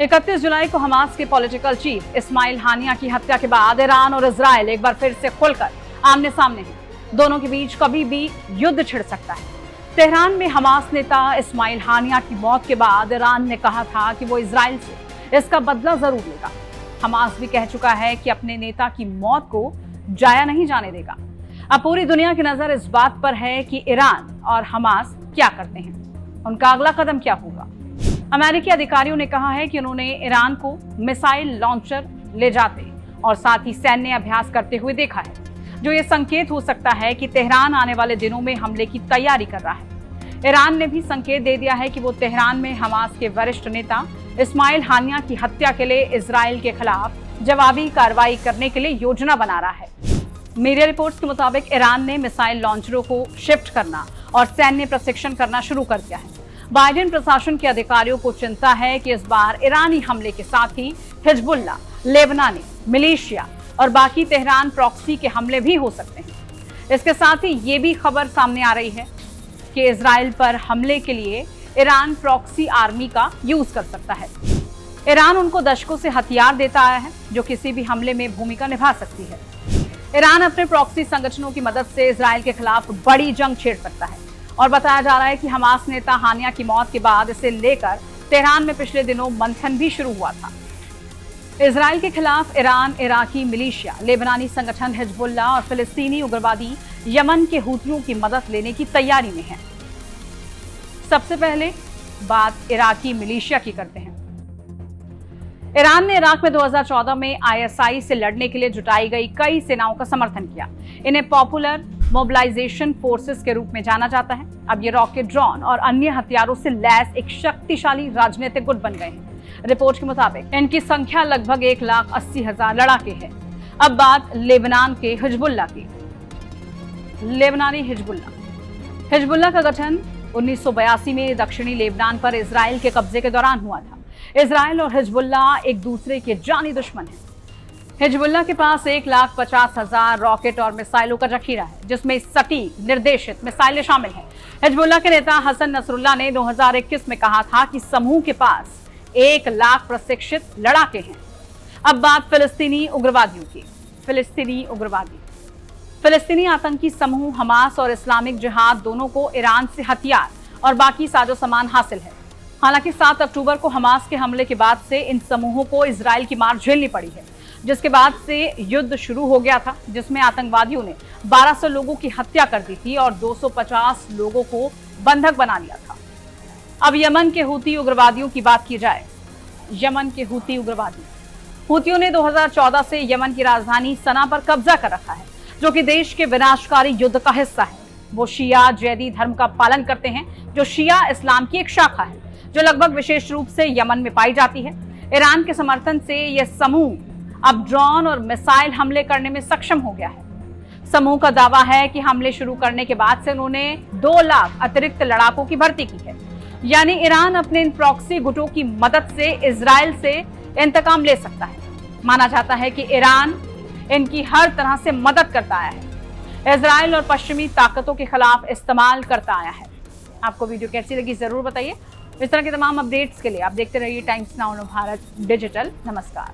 31 जुलाई को हमास के political chief Ismail हानिया की हत्या के बाद ईरान और इजराइल एक बार फिर से खुलकर आमने सामने हैं। दोनों के बीच कभी भी युद्ध छिड़ सकता है। तेहरान में हमास नेता इस्माइल हानिया की मौत के बाद ईरान ने कहा था कि वो इजराइल से इसका बदला जरूर लेगा। हमास भी कह चुका है कि अपने नेता की मौत को जाया नहीं जाने देगा। अब पूरी दुनिया की नजर इस बात पर है कि ईरान और हमास क्या करते हैं, उनका अगला कदम क्या होगा। अमेरिकी अधिकारियों ने कहा है कि उन्होंने ईरान को मिसाइल लॉन्चर ले जाते और साथ ही सैन्य अभ्यास करते हुए देखा है, जो ये संकेत हो सकता है कि तेहरान आने वाले दिनों में हमले की तैयारी कर रहा है। ईरान ने भी संकेत दे दिया है कि वो तेहरान में हमास के वरिष्ठ नेता इस्माइल हानिया की हत्या के लिए इजराइल के खिलाफ जवाबी कार्रवाई करने के लिए योजना बना रहा है। मीडिया रिपोर्ट्स के मुताबिक ईरान ने मिसाइल लॉन्चरों को शिफ्ट करना और सैन्य प्रशिक्षण करना शुरू कर दिया है। बाइडेन प्रशासन के अधिकारियों को चिंता है कि इस बार ईरानी हमले के साथ ही हिजबुल्लाह, लेबनानी मिलिशिया और बाकी तेहरान प्रॉक्सी के हमले भी हो सकते हैं। इसके साथ ही ये भी खबर सामने आ रही है कि इजराइल पर हमले के लिए ईरान प्रॉक्सी आर्मी का यूज कर सकता है। ईरान उनको दशकों से हथियार देता आया है जो किसी भी हमले में भूमिका निभा सकती है। ईरान अपने प्रॉक्सी संगठनों की मदद से इजराइल के खिलाफ बड़ी जंग छेड़ सकता है और बताया जा रहा है कि हमास नेता हानिया की मौत के बाद इसे लेकर तेहरान में पिछले दिनों मंथन भी शुरू हुआ था। इजराइल के खिलाफ ईरान, इराकी मिलिशिया, लेबनानी संगठन हिजबुल्लाह और फिलिस्तीनी उग्रवादी यमन के हूथियों की मदद लेने की तैयारी में है। सबसे पहले बात इराकी मिलिशिया की करते हैं। ईरान ने इराक में 2014 में आईएसआई से लड़ने के लिए जुटाई गई कई सेनाओं का समर्थन किया। इन्हें पॉपुलर मोबिलाइजेशन फोर्सेस के रूप में जाना जाता है। अब ये रॉकेट, ड्रोन और अन्य हथियारों से लैस एक शक्तिशाली राजनीतिक गुट बन गए हैं। रिपोर्ट के मुताबिक इनकी संख्या लगभग 1,80,000 लड़ाके है। अब बात लेबनान के हिजबुल्लाह की। लेबनानी हिजबुल्लाह का गठन 1982 में दक्षिणी लेबनान पर इजराइल के कब्जे के दौरान हुआ था। इजराइल और हिजबुल्लाह एक दूसरे के जानी दुश्मन हैं। हिजबुल्लाह के पास 1,50,000 रॉकेट और मिसाइलों का जखीरा है, जिसमें सटीक निर्देशित मिसाइलें शामिल हैं। हिजबुल्लाह के नेता हसन नसरुल्लाह ने 2021 में कहा था कि समूह के पास 1,00,000 प्रशिक्षित लड़ाके हैं। अब बात फिलिस्तीनी उग्रवादियों की। फिलिस्तीनी आतंकी समूह हमास और इस्लामिक जिहाद दोनों को ईरान से हथियार और बाकी साजो सामान हासिल है। हालांकि 7 अक्टूबर को हमास के हमले के बाद से इन समूहों को इजराइल की मार झेलनी पड़ी है, जिसके बाद से युद्ध शुरू हो गया था, जिसमें आतंकवादियों ने 1200 लोगों की हत्या कर दी थी और 250 लोगों को बंधक बना लिया था। अब यमन के हूती उग्रवादियों की बात की जाए। यमन के हूतियों ने 2014 से यमन की राजधानी सना पर कब्जा कर रखा है, जो कि देश के विनाशकारी युद्ध का हिस्सा है। वो शिया जैदी धर्म का पालन करते हैं, जो शिया इस्लाम की एक शाखा है, जो लगभग विशेष रूप से यमन में पाई जाती है। ईरान के समर्थन से यह समूह अब ड्रोन और मिसाइल हमले करने में सक्षम हो गया है। समूह का दावा है कि हमले शुरू करने के बाद से उन्होंने 2 लाख अतिरिक्त लड़ाकों की भर्ती की है। यानी ईरान अपने इन प्रॉक्सी गुटों की मदद से इजराइल से इंतकाम ले सकता है। माना जाता है कि ईरान इनकी हर तरह से मदद करता आया है, इजराइल और पश्चिमी ताकतों के खिलाफ इस्तेमाल करता आया है। आपको वीडियो कैसी लगी जरूर बताइए। इस तरह के तमाम अपडेट्स के लिए आप देखते रहिए टाइम्स नाउ भारत डिजिटल। नमस्कार।